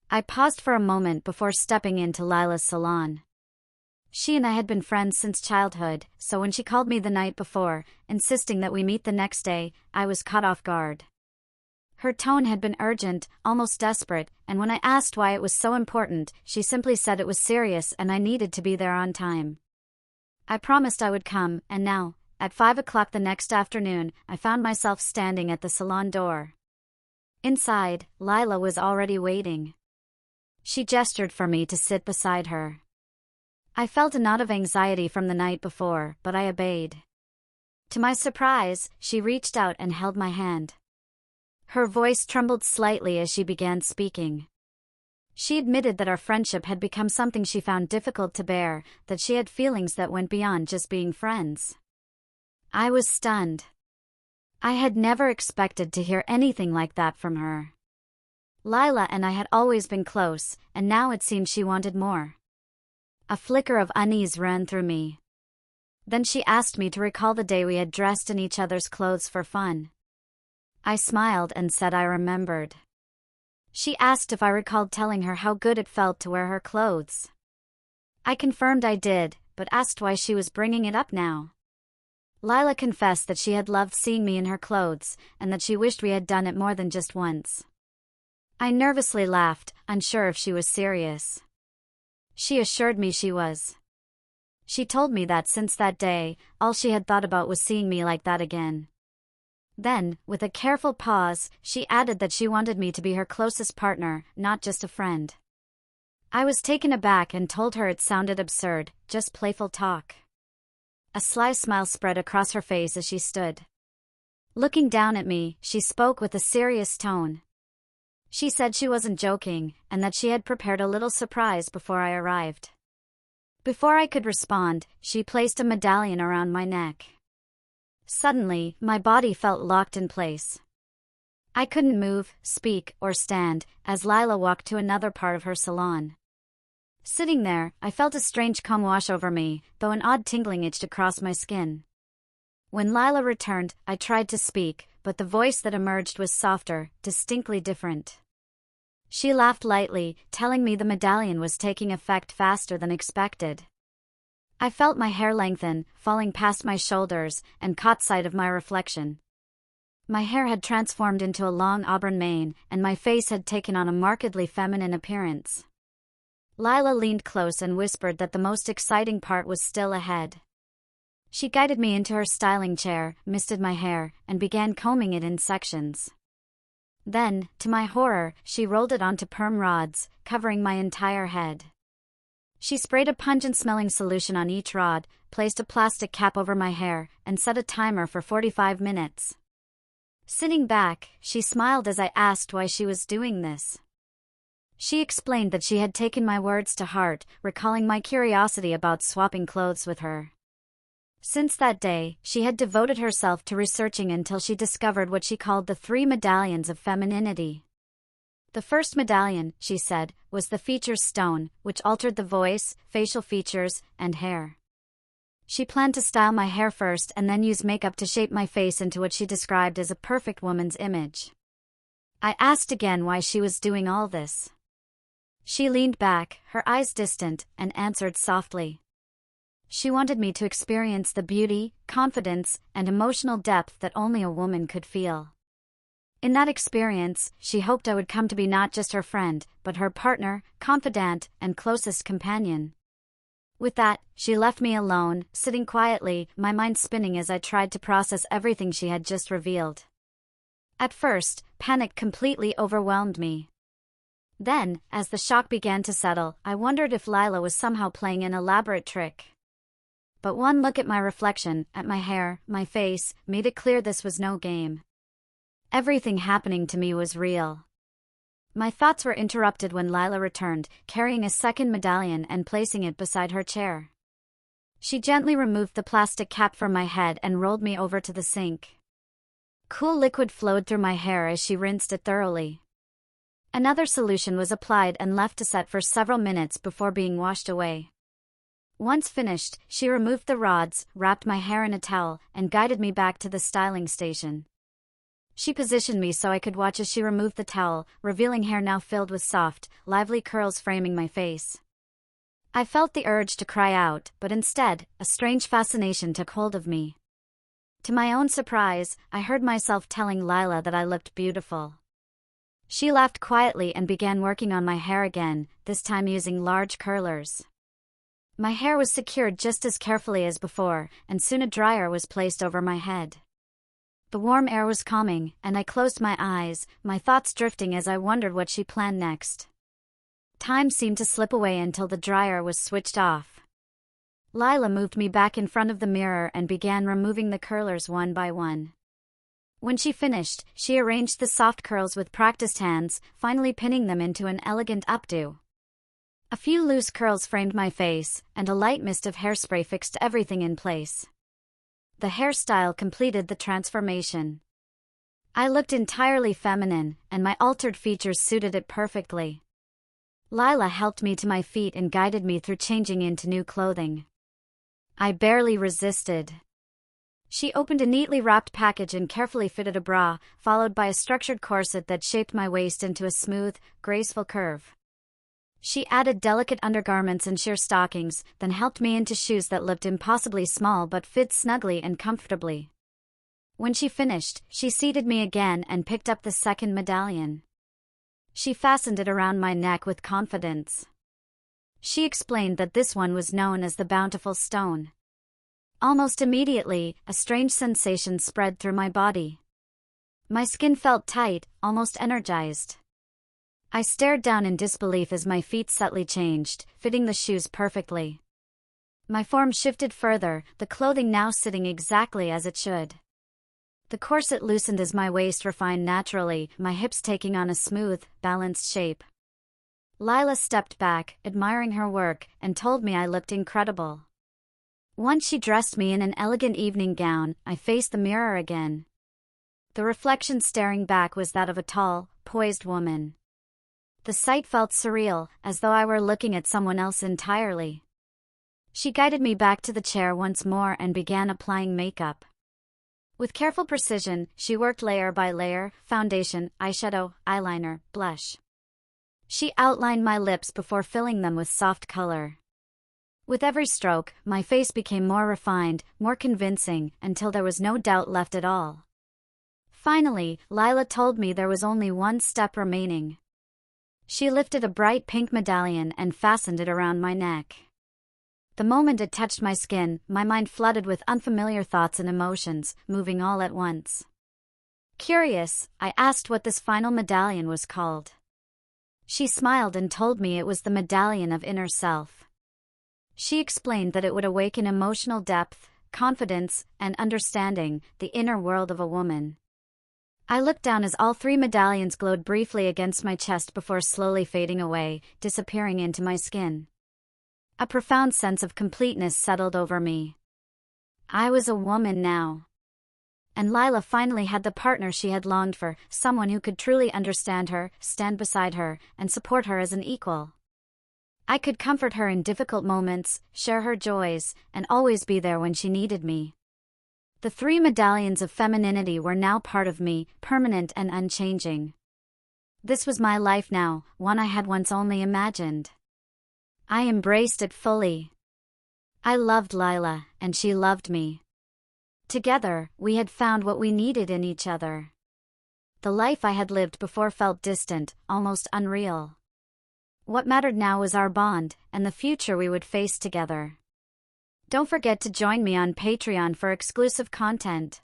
I paused for a moment before stepping into Lila's salon. She and I had been friends since childhood, so when she called me the night before, insisting that we meet the next day, I was caught off guard. Her tone had been urgent, almost desperate, and when I asked why it was so important, she simply said it was serious and I needed to be there on time. I promised I would come, and now, at 5 o'clock the next afternoon, I found myself standing at the salon door. Inside, Lila was already waiting. She gestured for me to sit beside her. I felt a knot of anxiety from the night before, but I obeyed. To my surprise, she reached out and held my hand. Her voice trembled slightly as she began speaking. She admitted that our friendship had become something she found difficult to bear, that she had feelings that went beyond just being friends. I was stunned. I had never expected to hear anything like that from her. Lila and I had always been close, and now it seemed she wanted more. A flicker of unease ran through me. Then she asked me to recall the day we had dressed in each other's clothes for fun. I smiled and said I remembered. She asked if I recalled telling her how good it felt to wear her clothes. I confirmed I did, but asked why she was bringing it up now. Lila confessed that she had loved seeing me in her clothes, and that she wished we had done it more than just once. I nervously laughed, unsure if she was serious. She assured me she was. She told me that since that day, all she had thought about was seeing me like that again. Then, with a careful pause, she added that she wanted me to be her closest partner, not just a friend. I was taken aback and told her it sounded absurd, just playful talk. A sly smile spread across her face as she stood. Looking down at me, she spoke with a serious tone. She said she wasn't joking, and that she had prepared a little surprise before I arrived. Before I could respond, she placed a medallion around my neck. Suddenly, my body felt locked in place. I couldn't move, speak, or stand, as Lila walked to another part of her salon. Sitting there, I felt a strange calm wash over me, though an odd tingling itched across my skin. When Lila returned, I tried to speak, but the voice that emerged was softer, distinctly different. She laughed lightly, telling me the medallion was taking effect faster than expected. I felt my hair lengthen, falling past my shoulders, and caught sight of my reflection. My hair had transformed into a long auburn mane, and my face had taken on a markedly feminine appearance. Lila leaned close and whispered that the most exciting part was still ahead. She guided me into her styling chair, misted my hair, and began combing it in sections. Then, to my horror, she rolled it onto perm rods, covering my entire head. She sprayed a pungent-smelling solution on each rod, placed a plastic cap over my hair, and set a timer for 45 minutes. Sitting back, she smiled as I asked why she was doing this. She explained that she had taken my words to heart, recalling my curiosity about swapping clothes with her. Since that day, she had devoted herself to researching until she discovered what she called the 3 medallions of femininity. The first medallion, she said, was the features stone, which altered the voice, facial features, and hair. She planned to style my hair first and then use makeup to shape my face into what she described as a perfect woman's image. I asked again why she was doing all this. She leaned back, her eyes distant, and answered softly. She wanted me to experience the beauty, confidence, and emotional depth that only a woman could feel. In that experience, she hoped I would come to be not just her friend, but her partner, confidant, and closest companion. With that, she left me alone, sitting quietly, my mind spinning as I tried to process everything she had just revealed. At first, panic completely overwhelmed me. Then, as the shock began to settle, I wondered if Lila was somehow playing an elaborate trick. But one look at my reflection, at my hair, my face, made it clear this was no game. Everything happening to me was real. My thoughts were interrupted when Lila returned, carrying a second medallion and placing it beside her chair. She gently removed the plastic cap from my head and rolled me over to the sink. Cool liquid flowed through my hair as she rinsed it thoroughly. Another solution was applied and left to set for several minutes before being washed away. Once finished, she removed the rods, wrapped my hair in a towel, and guided me back to the styling station. She positioned me so I could watch as she removed the towel, revealing hair now filled with soft, lively curls framing my face. I felt the urge to cry out, but instead, a strange fascination took hold of me. To my own surprise, I heard myself telling Lila that I looked beautiful. She laughed quietly and began working on my hair again, this time using large curlers. My hair was secured just as carefully as before, and soon a dryer was placed over my head. The warm air was calming, and I closed my eyes, my thoughts drifting as I wondered what she planned next. Time seemed to slip away until the dryer was switched off. Lila moved me back in front of the mirror and began removing the curlers one by one. When she finished, she arranged the soft curls with practiced hands, finally pinning them into an elegant updo. A few loose curls framed my face, and a light mist of hairspray fixed everything in place. The hairstyle completed the transformation. I looked entirely feminine, and my altered features suited it perfectly. Lila helped me to my feet and guided me through changing into new clothing. I barely resisted. She opened a neatly wrapped package and carefully fitted a bra, followed by a structured corset that shaped my waist into a smooth, graceful curve. She added delicate undergarments and sheer stockings, then helped me into shoes that looked impossibly small but fit snugly and comfortably. When she finished, she seated me again and picked up the second medallion. She fastened it around my neck with confidence. She explained that this one was known as the bountiful stone. Almost immediately, a strange sensation spread through my body. My skin felt tight, almost energized. I stared down in disbelief as my feet subtly changed, fitting the shoes perfectly. My form shifted further, the clothing now sitting exactly as it should. The corset loosened as my waist refined naturally, my hips taking on a smooth, balanced shape. Lila stepped back, admiring her work, and told me I looked incredible. Once she dressed me in an elegant evening gown, I faced the mirror again. The reflection staring back was that of a tall, poised woman. The sight felt surreal, as though I were looking at someone else entirely. She guided me back to the chair once more and began applying makeup. With careful precision, she worked layer by layer, foundation, eyeshadow, eyeliner, blush. She outlined my lips before filling them with soft color. With every stroke, my face became more refined, more convincing, until there was no doubt left at all. Finally, Lila told me there was only one step remaining. She lifted a bright pink medallion and fastened it around my neck. The moment it touched my skin, my mind flooded with unfamiliar thoughts and emotions, moving all at once. Curious, I asked what this final medallion was called. She smiled and told me it was the medallion of inner self. She explained that it would awaken emotional depth, confidence, and understanding, the inner world of a woman. I looked down as all three medallions glowed briefly against my chest before slowly fading away, disappearing into my skin. A profound sense of completeness settled over me. I was a woman now. And Lila finally had the partner she had longed for, someone who could truly understand her, stand beside her, and support her as an equal. I could comfort her in difficult moments, share her joys, and always be there when she needed me. The three medallions of femininity were now part of me, permanent and unchanging. This was my life now, one I had once only imagined. I embraced it fully. I loved Lila, and she loved me. Together, we had found what we needed in each other. The life I had lived before felt distant, almost unreal. What mattered now was our bond, and the future we would face together. Don't forget to join me on Patreon for exclusive content.